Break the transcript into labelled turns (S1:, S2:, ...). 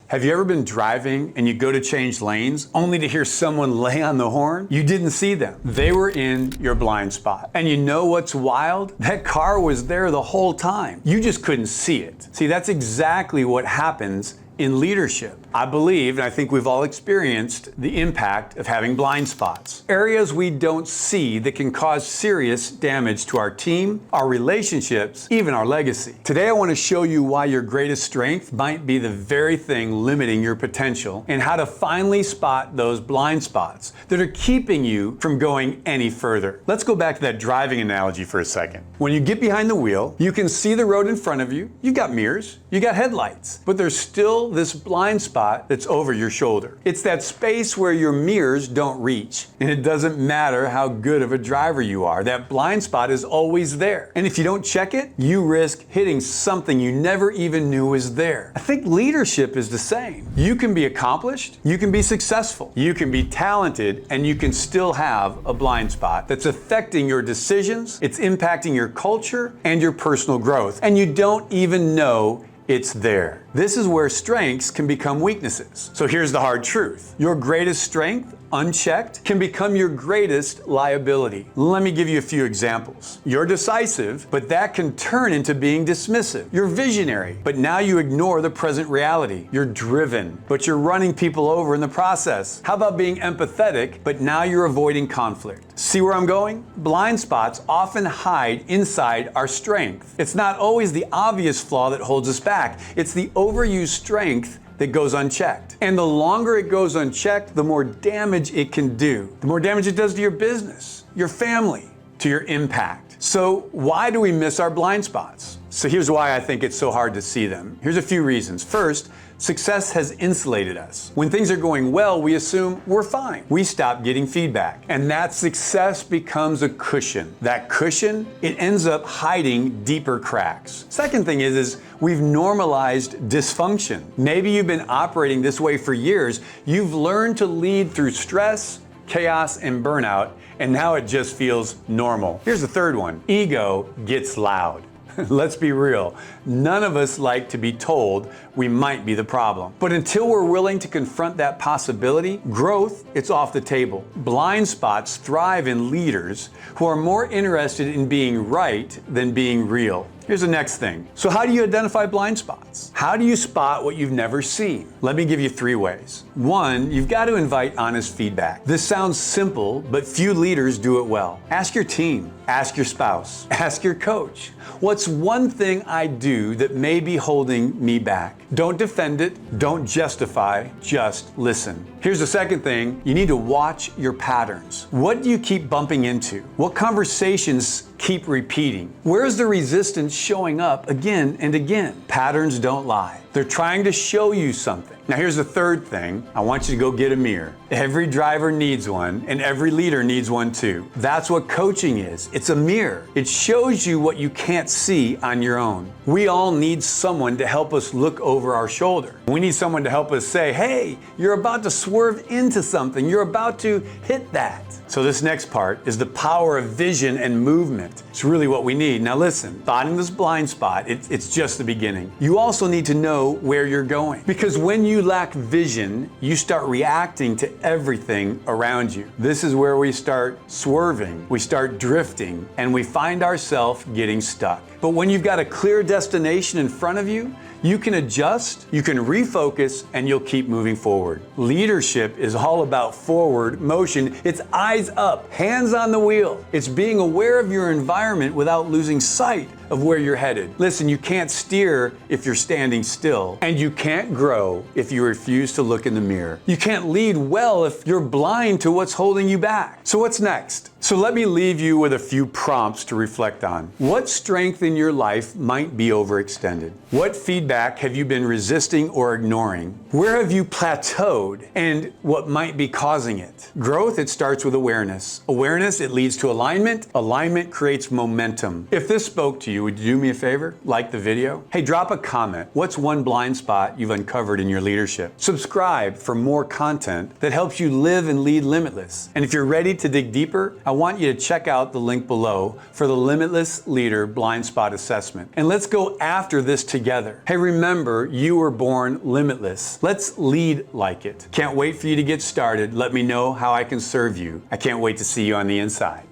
S1: Have you ever been driving and you go to change lanes only to hear someone lay on the horn? You didn't see them. They were in your blind spot. And you know what's wild? That car was there the whole time. You just couldn't see it. See, that's exactly what happens in leadership. I believe, and I think we've all experienced, the impact of having blind spots. Areas we don't see that can cause serious damage to our team, our relationships, even our legacy. Today I want to show you why your greatest strength might be the very thing limiting your potential and how to finally spot those blind spots that are keeping you from going any further. Let's go back to that driving analogy for a second. When you get behind the wheel, you can see the road in front of you. You've got mirrors, you got headlights, but there's still this blind spot that's over your shoulder. It's that space where your mirrors don't reach. And it doesn't matter how good of a driver you are, that blind spot is always there. And if you don't check it, you risk hitting something you never even knew was there. I think leadership is the same. You can be accomplished, you can be successful, you can be talented, and you can still have a blind spot that's affecting your decisions, it's impacting your culture and your personal growth. And you don't even know it's there. This is where strengths can become weaknesses. So here's the hard truth. Your greatest strength, unchecked, can become your greatest liability. Let me give you a few examples. You're decisive, but that can turn into being dismissive. You're visionary, but now you ignore the present reality. You're driven, but you're running people over in the process. How about being empathetic, but now you're avoiding conflict? See where I'm going? Blind spots often hide inside our strength. It's not always the obvious flaw that holds us back. It's the overused strength that goes unchecked. And the longer it goes unchecked, the more damage it can do. The more damage it does to your business, your family, to your impact. So why do we miss our blind spots? So here's why I think it's so hard to see them. Here's a few reasons. First, success has insulated us. When things are going well, we assume we're fine. We stop getting feedback. And that success becomes a cushion. That cushion, it ends up hiding deeper cracks. Second thing is we've normalized dysfunction. Maybe you've been operating this way for years. You've learned to lead through stress, chaos, and burnout, and now it just feels normal. Here's the third one. Ego gets loud. Let's be real. None of us like to be told we might be the problem. But until we're willing to confront that possibility, growth, it's off the table. Blind spots thrive in leaders who are more interested in being right than being real. Here's the next thing. So how do you identify blind spots? How do you spot what you've never seen? Let me give you 3 ways. 1, you've got to invite honest feedback. This sounds simple, but few leaders do it well. Ask your team, ask your spouse, ask your coach. What's one thing I do that may be holding me back? Don't defend it, don't justify, just listen. Here's the second thing, you need to watch your patterns. What do you keep bumping into? What conversations keep repeating? Where's the resistance showing up again and again? Patterns don't lie. They're trying to show you something. Now here's the third thing. I want you to go get a mirror. Every driver needs one, and every leader needs one too. That's what coaching is. It's a mirror. It shows you what you can't see on your own. We all need someone to help us look over our shoulder. We need someone to help us say, hey, you're about to swerve into something. You're about to hit that. So this next part is the power of vision and movement. It's really what we need. Now listen, spotting this blind spot, it's just the beginning. You also need to know where you're going. Because when you lack vision, you start reacting to everything around you. This is where we start swerving, we start drifting, and we find ourselves getting stuck. But when you've got a clear destination in front of you, you can adjust, you can refocus, and you'll keep moving forward. Leadership is all about forward motion. It's eyes up, hands on the wheel. It's being aware of your environment without losing sight of where you're headed. Listen, you can't steer if you're standing still, and you can't grow if you refuse to look in the mirror. You can't lead well if you're blind to what's holding you back. So what's next? So let me leave you with a few prompts to reflect on. What strength in your life might be overextended? What feedback have you been resisting or ignoring? Where have you plateaued, and what might be causing it? Growth, it starts with awareness. Awareness, it leads to alignment. Alignment creates momentum. If this spoke to you, value, would you do me a favor? Like the video? Hey, drop a comment. What's one blind spot you've uncovered in your leadership? Subscribe for more content that helps you live and lead limitless. And if you're ready to dig deeper, I want you to check out the link below for the Limitless Leader Blind Spot Assessment. And let's go after this together. Hey, remember, you were born limitless. Let's lead like it. Can't wait for you to get started. Let me know how I can serve you. I can't wait to see you on the inside.